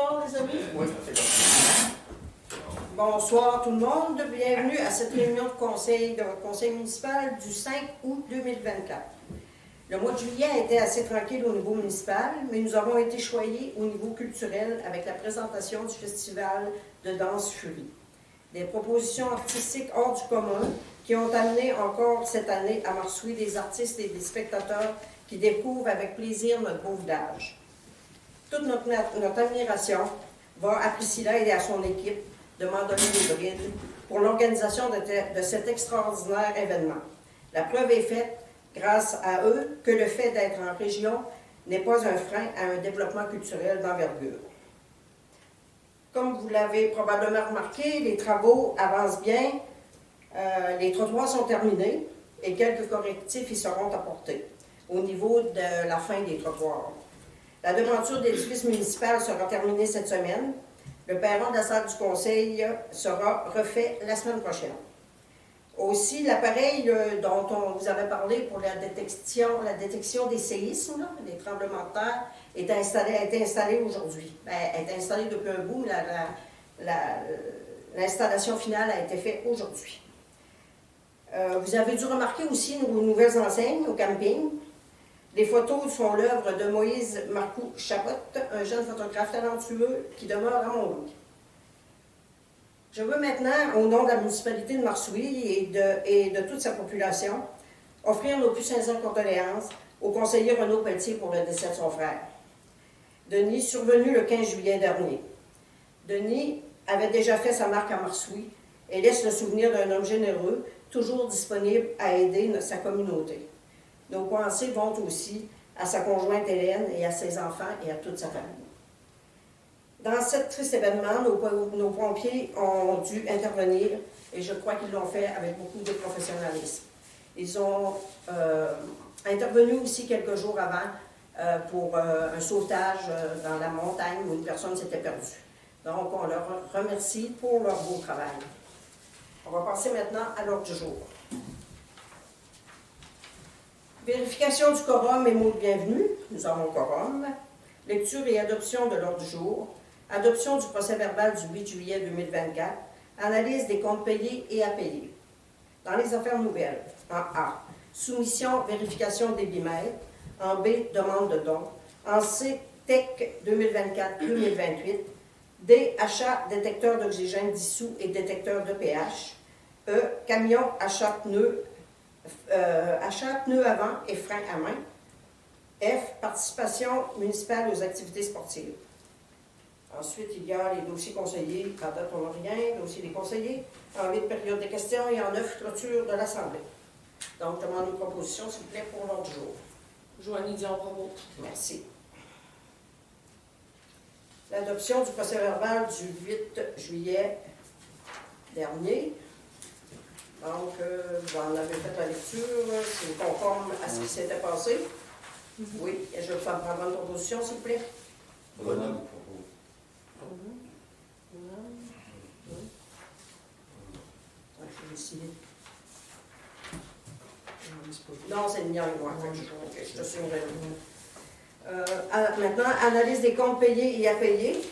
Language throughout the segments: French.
m'entendre, les amis? Oui, ça fait bon. Bonsoir tout le monde. Bienvenue à cette réunion de votre conseil municipal du 5 août 2024. Le mois de juillet a été assez tranquille au niveau municipal, mais nous avons été choyés au niveau culturel avec la présentation du festival de danse Furie. Des propositions artistiques hors du commun qui ont amené encore cette année à Marsouilles des artistes et des spectateurs qui découvrent avec plaisir notre beau village. Toute notre admiration va à Priscilla et à son équipe de Mandolin des Brides pour l'organisation de cet extraordinaire événement. La preuve est faite, grâce à eux, que le fait d'être en région n'est pas un frein à un développement culturel d'envergure. Comme vous l'avez probablement remarqué, les travaux avancent bien, les trottoirs sont terminés et quelques correctifs y seront apportés au niveau de la fin des trottoirs. La devanture d'édifice municipal sera terminée cette semaine. Le perron de la salle du conseil sera refait la semaine prochaine. Aussi, l'appareil dont on vous avait parlé pour la détection des séismes, des tremblements de terre, a été installé aujourd'hui. Elle est installée depuis un bout, mais l'installation finale a été faite aujourd'hui. Vous avez dû remarquer aussi nos nouvelles enseignes au camping. Les photos sont l'œuvre de Moïse Marcoux-Chapotte, un jeune photographe talentueux qui demeure à Montlouis. Je veux maintenant, au nom de la municipalité de Marsouilles et de toute sa population, offrir nos plus sincères condoléances au conseiller Renaud Pelletier pour le décès de son frère. Denis, survenu le 15 juillet dernier. Denis avait déjà fait sa marque à Marsouilles et laisse le souvenir d'un homme généreux, toujours disponible à aider sa communauté. Nos pensées vont aussi à sa conjointe Hélène et à ses enfants et à toute sa famille. Dans cet triste événement, nos pompiers ont dû intervenir et je crois qu'ils l'ont fait avec beaucoup de professionnalisme. Ils ont intervenu aussi quelques jours avant pour un sauvetage dans la montagne où une personne s'était perdue. Donc, on leur remercie pour leur beau travail. On va passer maintenant à l'ordre du jour. Vérification du quorum et mot de bienvenue. Nous avons le quorum. Lecture et adoption de l'ordre du jour. Adoption du procès-verbal du 8 juillet 2024. Analyse des comptes payés et à payer. Dans les affaires nouvelles, en A, soumission, vérification des bimètres. En B, demande de dons. En C, TEC 2024-2028. D, achat détecteur d'oxygène dissous et détecteur de pH. E, camion, achat pneus avant et frein à main. F, participation municipale aux activités sportives. Ensuite, il y a les dossiers conseillers. À date, on n'a rien. Dossier des conseillers. En 8, période de questions. Et en 9, clôture de l'Assemblée. Donc, je demande une proposition, s'il vous plaît, pour l'ordre du jour. Joanie Dion-Bravo. Merci. L'adoption du procès-verbal du 8 juillet dernier. Donc, vous en avez fait la lecture. C'est conforme à ce qui s'était passé. Oui, et je vais faire prendre une proposition, s'il vous plaît. Bonhomme. Non, c'est le mien, moi. Je te suivrai. Maintenant, analyse des comptes payés et à payer.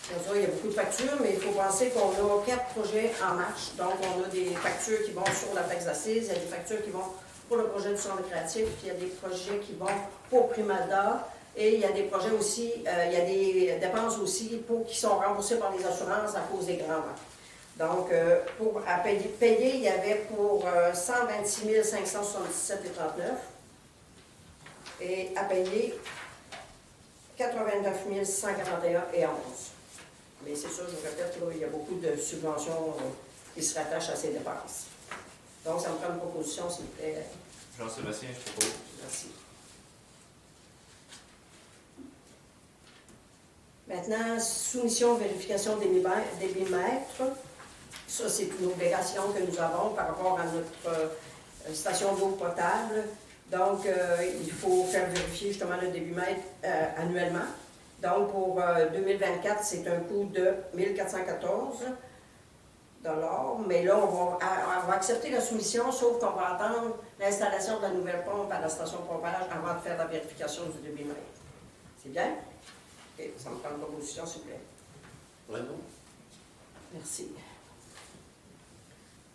Bien sûr, il y a beaucoup de factures, mais il faut penser qu'on a 4 projets en marche. Donc, on a des factures qui vont sur la taxe d'assises, il y a des factures qui vont pour le projet du centre récréatif, puis il y a des projets qui vont pour Primalda, et il y a des projets aussi, il y a des dépenses aussi qui sont remboursées par les assurances à cause des grands vents. Donc, pour à payer, il y avait pour 126 577,39 et à payer 89 141,11. Mais c'est ça, je vous répète, là, il y a beaucoup de subventions qui se rattachent à ces dépenses. Donc, ça me prend une proposition, s'il vous plaît. Jean-Sébastien, je propose. Merci. Maintenant, soumission, vérification des bimètres. Ça, c'est une obligation que nous avons par rapport à notre station d'eau potable. Donc, il faut faire vérifier justement le débitmètre annuellement. Donc, pour 2024, c'est un coût de 1414 $. Mais là, on va accepter la soumission, sauf qu'on va attendre l'installation de la nouvelle pompe à la station de pompage avant de faire la vérification du débitmètre. C'est bien? OK, ça me prend une proposition, s'il vous plaît. Vraiment? Merci.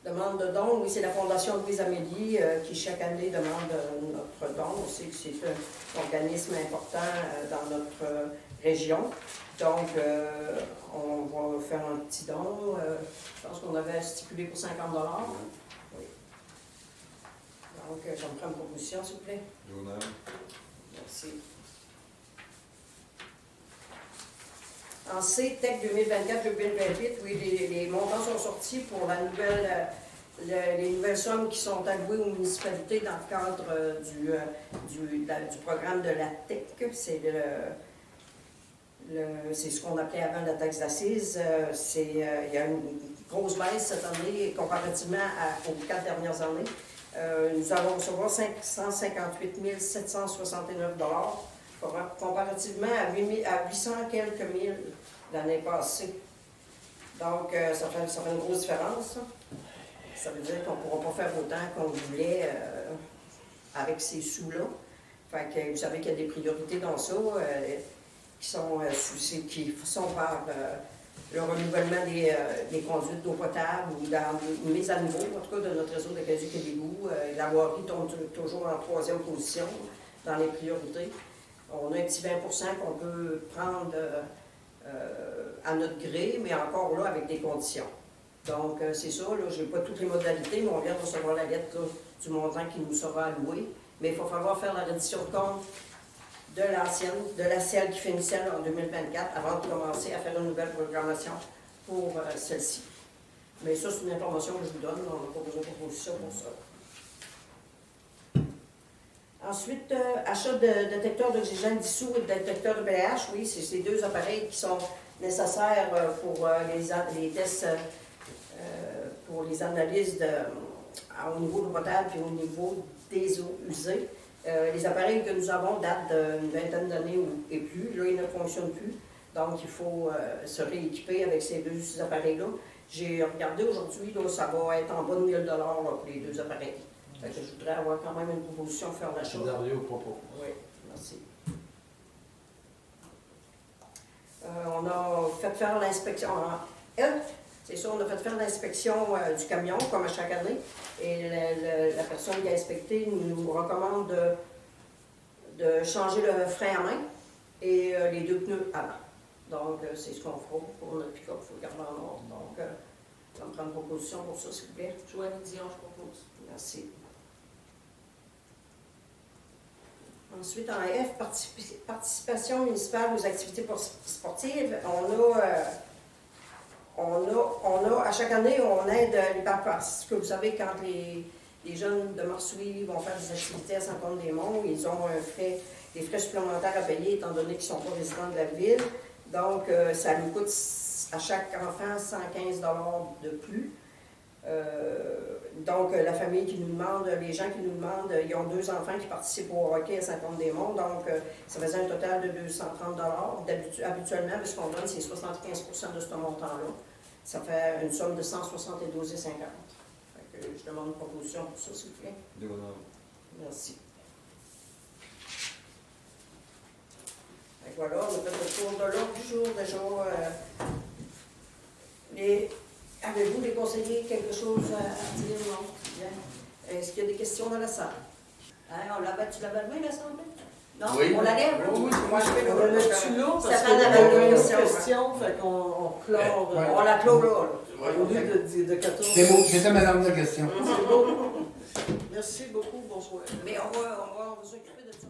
Demande de don, oui, c'est la Fondation Louise-Amélie qui chaque année demande notre don. On sait que c'est un organisme important dans notre région. Donc, on va faire un petit don. Je pense qu'on avait stipulé pour 50 $. Oui. Donc, ça me prend une proposition, s'il vous plaît. D'honneur. Merci. En C-TEC 2024-2028, oui, les montants sont sortis pour la nouvelle, les nouvelles sommes qui sont allouées aux municipalités dans le cadre du programme de la TEC. C'est ce qu'on appelait avant la taxe d'assises. Il y a une grosse baisse cette année comparativement aux 4 dernières années. Nous allons recevoir 558 769 $, comparativement à 800 quelques mille l'année passée. Donc, ça fait une grosse différence. Ça veut dire qu'on ne pourra pas faire autant qu'on voulait avec ces sous-là. Fait que vous savez qu'il y a des priorités dans ça qui sont par le renouvellement des conduites d'eau potable ou dans une mise à niveau, en tout cas, de notre réseau de caducs et d'égouts. La voirie tombe toujours en 3e position dans les priorités. On a un petit 20 % qu'on peut prendre à notre gré, mais encore là, avec des conditions. Donc, c'est ça, là, je n'ai pas toutes les modalités, mais on vient de recevoir la lettre là, du montant qui nous sera alloué. Mais il va falloir faire la reddition de compte de l'ancienne, de la celle qui finissait en 2024, avant de commencer à faire une nouvelle programmation pour celle-ci. Mais ça, c'est une information que je vous donne, on n'a pas besoin de proposition pour ça. Ensuite, achat de détecteurs d'oxygène dissous et de détecteurs de pH. Oui, c'est ces deux appareils qui sont nécessaires pour les tests, pour les analyses au niveau de l'eau potable et au niveau des eaux usées. Les appareils que nous avons datent d'une vingtaine d'années et plus. Là, ils ne fonctionnent plus. Donc, il faut se rééquiper avec ces deux appareils-là. J'ai regardé aujourd'hui, ça va être en bas de 1 000 $ pour les deux appareils. Fait que je voudrais avoir quand même une proposition pour faire l'achat. Scénario au propos. Oui, merci. On a fait faire l'inspection. C'est ça, on a fait faire l'inspection du camion, comme à chaque année. Et la personne qui a inspecté nous recommande de changer le frein à main et les deux pneus avant. Donc, c'est ce qu'on fera pour notre pick-up. Il faut le garder en ordre. Donc, ça me prend une proposition pour ça, s'il vous plaît. Joanne Dion, je propose. Merci. Ensuite, en F, participation municipale aux activités sportives, on a à chaque année, on aide les papas. Parce que vous savez, quand les jeunes de Marsouilles vont faire des activités à Saint-Anne-des-Monts, ils ont des frais supplémentaires à payer étant donné qu'ils ne sont pas résidents de la ville. Donc, ça nous coûte à chaque enfant 115 $ de plus. Donc, la famille qui nous demande, les gens qui nous demandent, ils ont 2 enfants qui participent au hockey à Saint-Anne-des-Monts, donc ça faisait un total de 230 $. Habituellement, ce qu'on donne, c'est 75 % de ce montant-là. Ça fait une somme de 172,50 $. Je demande une proposition pour ça, s'il vous plaît. D'honneur. Merci. Voilà, on a fait le tour de l'ordre du jour déjà. Avez-vous, les conseillers, quelque chose à dire? Non? Bien. Est-ce qu'il y a des questions dans la salle? Hein, tu l'avais levé, la santé? Non? Oui. On la lève? Oui, oui. Moi, je fais On le la lève-tu là? Parce Ça qu'on fait a la une question. question, fait qu'on clore. Ouais. On la clôt là. Au lieu de 14. C'est beau, c'était madame la question. C'est beau. Merci beaucoup, bonsoir. Mais on va s'occuper de ça.